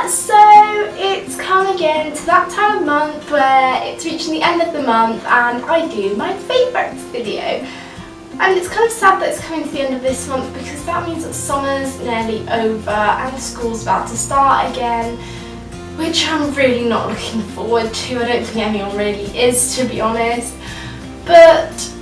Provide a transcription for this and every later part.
So it's come again to that time of month where it's reaching the end of the month and I do my favourites video. And it's kind of sad that it's coming to the end of this month because that means that summer's nearly over and school's about to start again, which I'm really not looking forward to. I don't think anyone really is, to be honest. But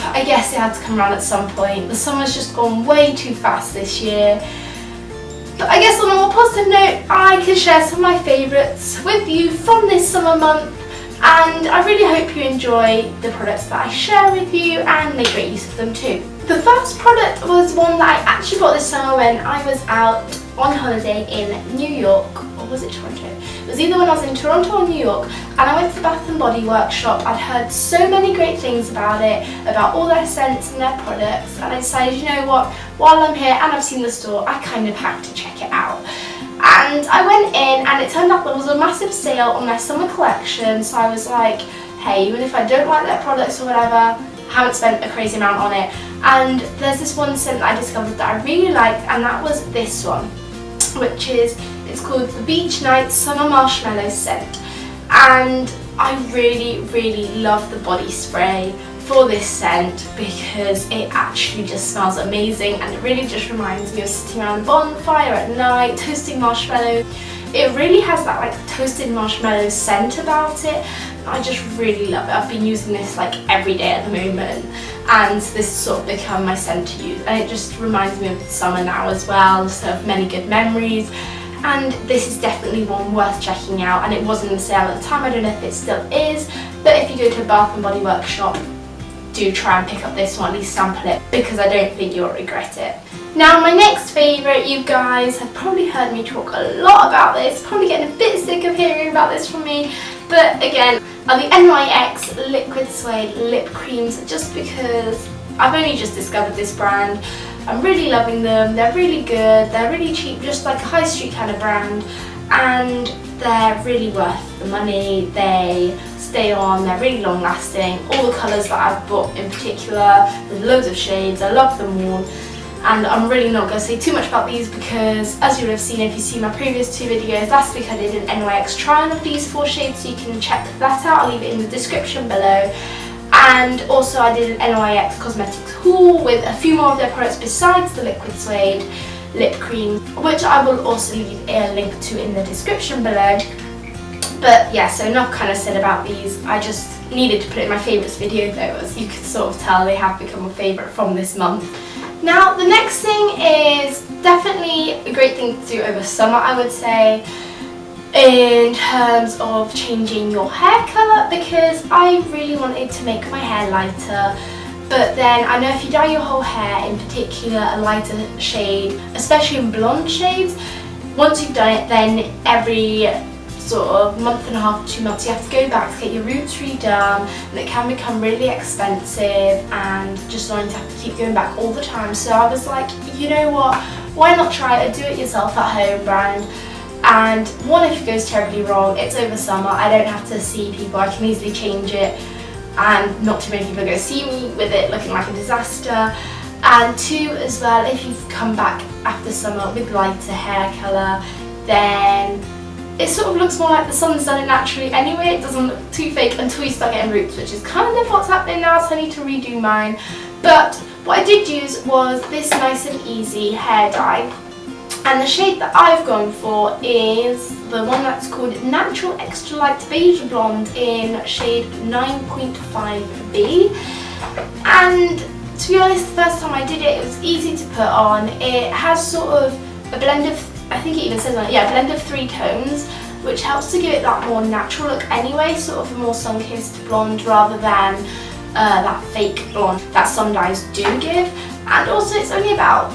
I guess it had to come around at some point. The summer's just gone way too fast this year. But I guess on a more positive note, I can share some of my favourites with you from this summer month, and I really hope you enjoy the products that I share with you and make great use of them too. The first product was one that I actually bought this summer when I was out on holiday in New York, or was it Toronto? It was either when I was in Toronto or New York, and I went to the Bath and Body Workshop. I'd heard so many great things about it, about all their scents and their products, and I decided, you know what, while I'm here and I've seen the store, I kind of have to check it out. And I went in and it turned out there was a massive sale on their summer collection, so I was like, hey, even if I don't like their products or whatever, I haven't spent a crazy amount on it. And there's this one scent that I discovered that I really liked, and that was this one, which is, it's called the Beach Night Summer Marshmallow Scent. And I really love the body spray for this scent because it actually just smells amazing, and it really just reminds me of sitting around a bonfire at night, toasting marshmallows. It really has that like toasted marshmallow scent about it. I just really love it. I've been using this like every day at the moment, and this has sort of become my scent to use, and it just reminds me of summer now as well, so of many good memories. And this is definitely one worth checking out, and it was in the sale at the time. I don't know if it still is, but if you go to a Bath and Body Workshop, do try and pick up this one, at least sample it, because I don't think you'll regret it. Now my next favourite, you guys have probably heard me talk a lot about this, probably getting a bit sick of hearing about this from me, but again, are the NYX Liquid Suede Lip Creams, just because I've only just discovered this brand. I'm really loving them, they're really good, they're really cheap, just like a high street kind of brand, and they're really worth the money. They stay on, they're really long lasting. All the colours that I've bought in particular, there's loads of shades, I love them all. And I'm really not going to say too much about these because, as you would have seen if you've seen my previous two videos, last week I did an NYX try-on of these 4 shades, so you can check that out. I'll leave it in the description below. And also I did an NYX Cosmetics haul with a few more of their products besides the Liquid Suede lip cream, which I will also leave a link to in the description below. But yeah, so enough kind of said about these. I just needed to put it in my favourites video though, as you can sort of tell they have become a favourite from this month. Now the next thing is definitely a great thing to do over summer, I would say, in terms of changing your hair colour, because I really wanted to make my hair lighter. But then I know if you dye your whole hair, in particular a lighter shade, especially in blonde shades, once you've done it, then every sort of month and a half, 2 months, you have to go back to get your roots redone, and it can become really expensive and just annoying to have to keep going back all the time. So I was like, you know what, why not try a do-it-yourself at home brand? And one, if it goes terribly wrong, it's over summer, I don't have to see people, I can easily change it, and not too many people go see me with it looking like a disaster. And 2, as well, if you've come back after summer with lighter hair colour, then it sort of looks more like the sun's done it naturally anyway. It doesn't look too fake until you start getting roots, which is kind of what's happening now, so I need to redo mine. But what I did use was this Nice and Easy hair dye, and the shade that I've gone for is the one that's called Natural Extra Light Beige Blonde in shade 9.5B. And to be honest, the first time I did it, it was easy to put on. It has sort of a blend of, I think it even says on it, yeah, a blend of 3 tones, which helps to give it that more natural look anyway, sort of a more sun-kissed blonde rather than that fake blonde that some dyes do give. And also it's only about,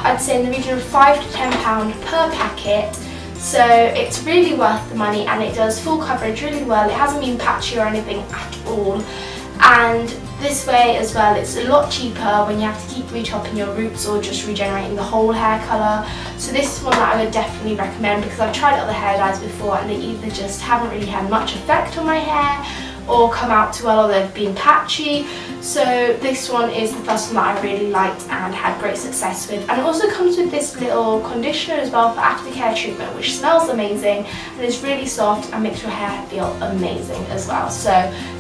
I'd say, in the region of £5 to £10 per packet, so it's really worth the money, and it does full coverage really well. It hasn't been patchy or anything at all, and this way as well it's a lot cheaper when you have to keep retopping your roots or just regenerating the whole hair colour. So this is one that I would definitely recommend, because I've tried other hair dyes before and they either just haven't really had much effect on my hair, or come out too well, or they've been patchy. So this one is the first one that I really liked and had great success with. And it also comes with this little conditioner as well for aftercare treatment, which smells amazing and is really soft and makes your hair feel amazing as well. So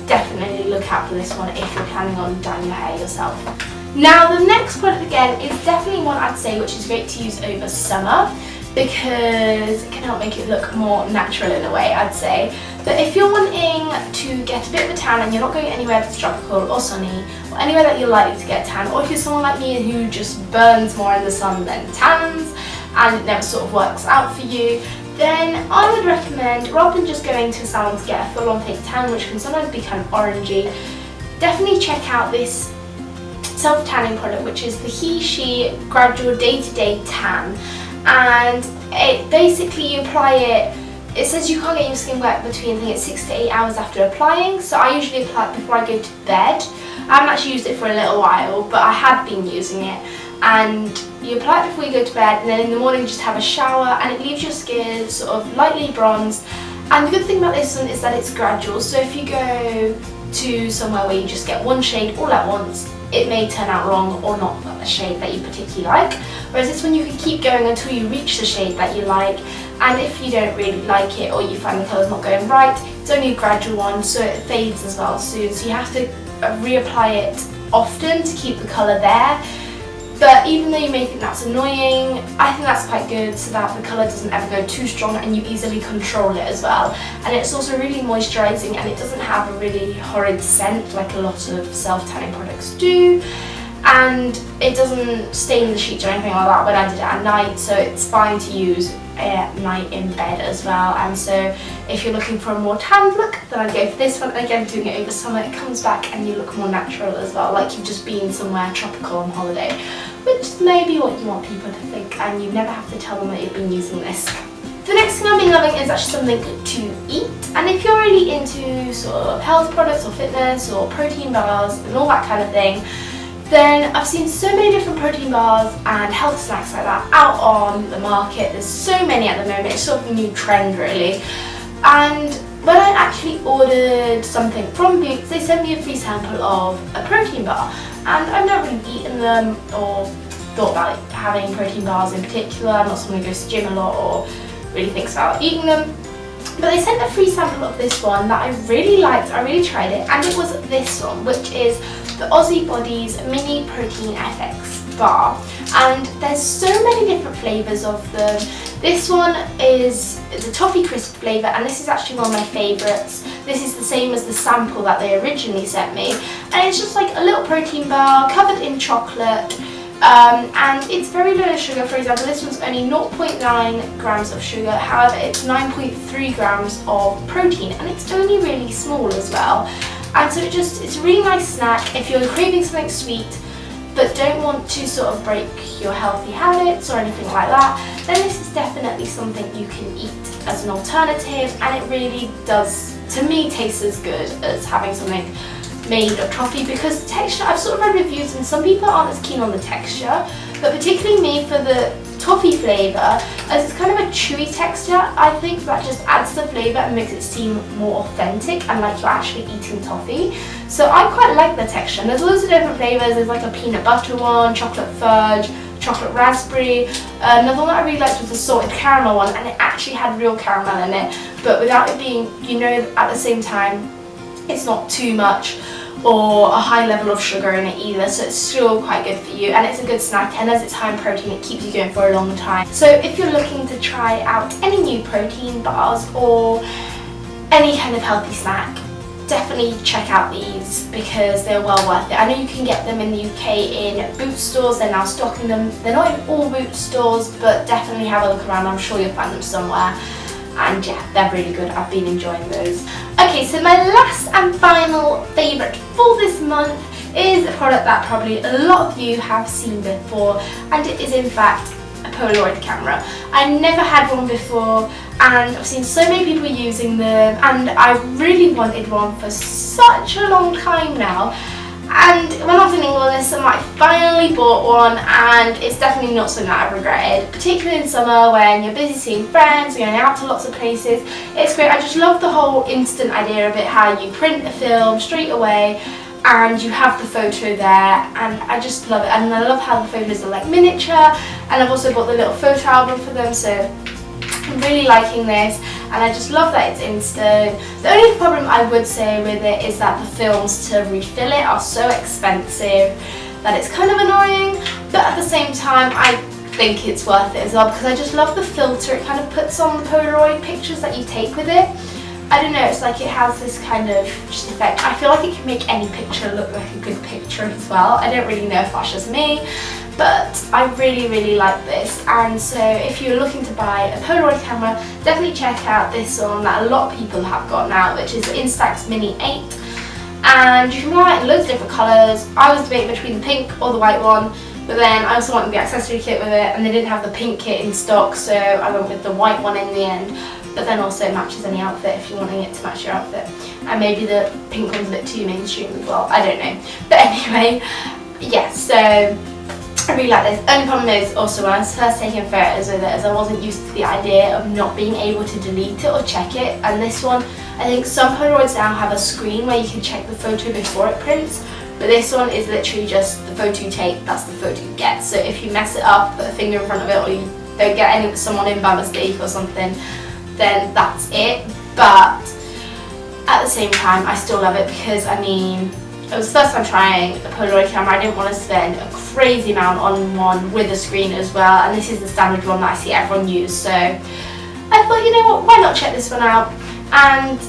definitely look out for this one if you're planning on dyeing your hair yourself. Now the next product again is definitely one I'd say which is great to use over summer, because it can help make it look more natural in a way, I'd say. But if you're wanting to get a bit of a tan and you're not going anywhere that's tropical or sunny, or anywhere that you're likely to get tan, or if you're someone like me who just burns more in the sun than tans and it never sort of works out for you, then I would recommend, rather than just going to a salon to get a full-on fake tan, which can sometimes be kind of orangey, definitely check out this self-tanning product, which is the He/She Gradual Day-to-Day Tan. And it basically, you apply it, it says you can't get your skin wet between, I think it's 6 to 8 hours after applying, so I usually apply it before I go to bed. I haven't actually used it for a little while, but I had been using it. And you apply it before you go to bed, and then in the morning you just have a shower, and it leaves your skin sort of lightly bronzed. And the good thing about this one is that it's gradual, so if you go to somewhere where you just get one shade all at once, it may turn out wrong or not a shade that you particularly like. Whereas this one you can keep going until you reach the shade that you like, and if you don't really like it or you find the colour's not going right, it's only a gradual one, so it fades as well soon, so you have to reapply it often to keep the colour there. But even though you may think that's annoying, I think that's quite good so that the colour doesn't ever go too strong and you easily control it as well. And it's also really moisturising, and it doesn't have a really horrid scent like a lot of self-tanning products do. And it doesn't stain the sheets or anything like that when I did it at night, so it's fine to use at night in bed as well. And so if you're looking for a more tanned look, then I'd go for this one. And again, doing it over summer, it comes back and you look more natural as well, like you've just been somewhere tropical on holiday, which may be what you want people to think, and you never have to tell them that you've been using this. The next thing I've been loving is actually something to eat, and if you're really into sort of health products or fitness or protein bars and all that kind of thing, then I've seen so many different protein bars and health snacks like that out on the market. There's so many at the moment, it's sort of a new trend really. And when I actually ordered something from Boots, they sent me a free sample of a protein bar, and I've never really eaten them or thought about having protein bars in particular. I'm not someone who goes to the gym a lot or really thinks about eating them. But they sent a free sample of this one that I really liked, I really tried it, and it was this one, which is the Aussie Bodies Mini Protein FX Bar. And there's so many different flavours of them. This one is the toffee crisp flavour, and this is actually one of my favourites. This is the same as the sample that they originally sent me. And it's just like a little protein bar covered in chocolate. And it's very low in sugar. For example, this one's only 0.9 grams of sugar, however it's 9.3 grams of protein, and it's only really small as well. And so it's a really nice snack if you're craving something sweet but don't want to sort of break your healthy habits or anything like that, then this is definitely something you can eat as an alternative, and it really does, to me, taste as good as having something made of toffee, because the texture, I've sort of read reviews and some people aren't as keen on the texture, but particularly me for the toffee flavour, as it's kind of a chewy texture, I think that just adds to the flavour and makes it seem more authentic and like you're actually eating toffee. So I quite like the texture, and there's loads of different flavours. There's like a peanut butter one, chocolate fudge, chocolate raspberry. Another one that I really liked was the salted caramel one, and it actually had real caramel in it, but without it being, you know, at the same time it's not too much or a high level of sugar in it either, so it's still quite good for you, and it's a good snack, and as it's high in protein it keeps you going for a long time. So if you're looking to try out any new protein bars or any kind of healthy snack, definitely check out these because they're well worth it. I know you can get them in the UK in Boots stores, they're now stocking them. They're not in all Boots stores, but definitely have a look around, I'm sure you'll find them somewhere. And yeah, they're really good, I've been enjoying those. Okay, so my last and final favourite for this month is a product that probably a lot of you have seen before, and it is in fact a Polaroid camera. I never had one before, and I've seen so many people using them, and I've really wanted one for such a long time now. And when I'm filming all this, I finally bought one, and it's definitely not something that I've regretted, particularly in summer when you're busy seeing friends, going out to lots of places. It's great. I just love the whole instant idea of it, how you print a film straight away and you have the photo there, and I just love it. And I love how the photos are like miniature, and I've also bought the little photo album for them, so I'm really liking this, and I just love that it's instant. The only problem I would say with it is that the films to refill it are so expensive that it's kind of annoying, but at the same time I think it's worth it as well, because I just love the filter it kind of puts on the Polaroid pictures that you take with it. I don't know, it's like it has this kind of just effect. I feel like it can make any picture look like a good picture as well. I don't really know if that's just me, but I really like this. And so if you're looking to buy a Polaroid camera, definitely check out this one that a lot of people have got now, which is the Instax Mini 8. And you can buy it in loads of different colours. I was debating between the pink or the white one, but then I also wanted the accessory kit with it, and they didn't have the pink kit in stock, so I went with the white one in the end. But then also it matches any outfit if you're wanting it to match your outfit. And maybe the pink one's a bit too mainstream as well, I don't know. But anyway, yeah, so I really like this. Only problem is also when I was first taking photos with it, is I wasn't used to the idea of not being able to delete it or check it. And this one, I think some Polaroids now have a screen where you can check the photo before it prints. But this one is literally just the photo you take, that's the photo you get. So if you mess it up, put a finger in front of it, or you don't get someone in by mistake or something, then that's it. But at the same time, I still love it, because I mean, it was the first time trying a Polaroid camera. I didn't want to spend a crazy amount on one with a screen as well, and this is the standard one that I see everyone use, so I thought, you know what, why not check this one out. And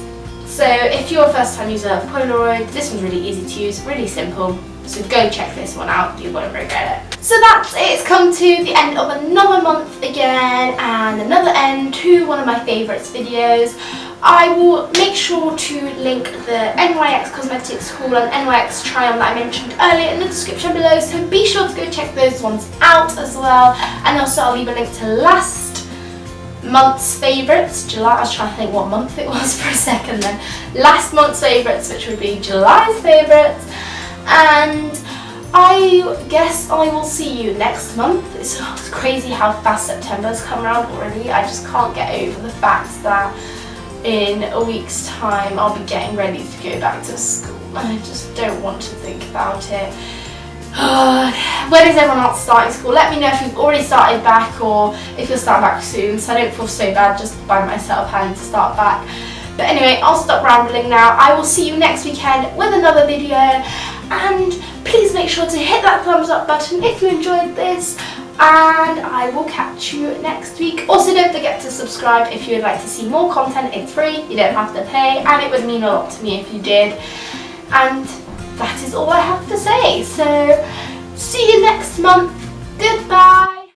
so if you're a first time user of Polaroid, this one's really easy to use, really simple, so go check this one out, you won't regret it. So that's it, it's come to the end of another month again, and another end to one of my favourites videos. I will make sure to link the NYX Cosmetics haul and NYX try on that I mentioned earlier in the description below, so be sure to go check those ones out as well. And also I'll leave a link to last month's favourites, July. I was trying to think what month it was for a second then. Last month's favourites, which would be July's favourites. And I guess I will see you next month. It's crazy how fast September's come around already. I just can't get over the fact that in a week's time I'll be getting ready to go back to school. I just don't want to think about it. When is everyone else starting school? Let me know if you've already started back or if you'll start back soon, so I don't feel so bad just by myself having to start back. But anyway, I'll stop rambling now. I will see you next weekend with another video, and please make sure to hit that thumbs up button if you enjoyed this, and I will catch you next week. Also, don't forget to subscribe if you would like to see more content. It's free, you don't have to pay, and it would mean a lot to me if you did. And that is all I have to say, so see you next month. Goodbye.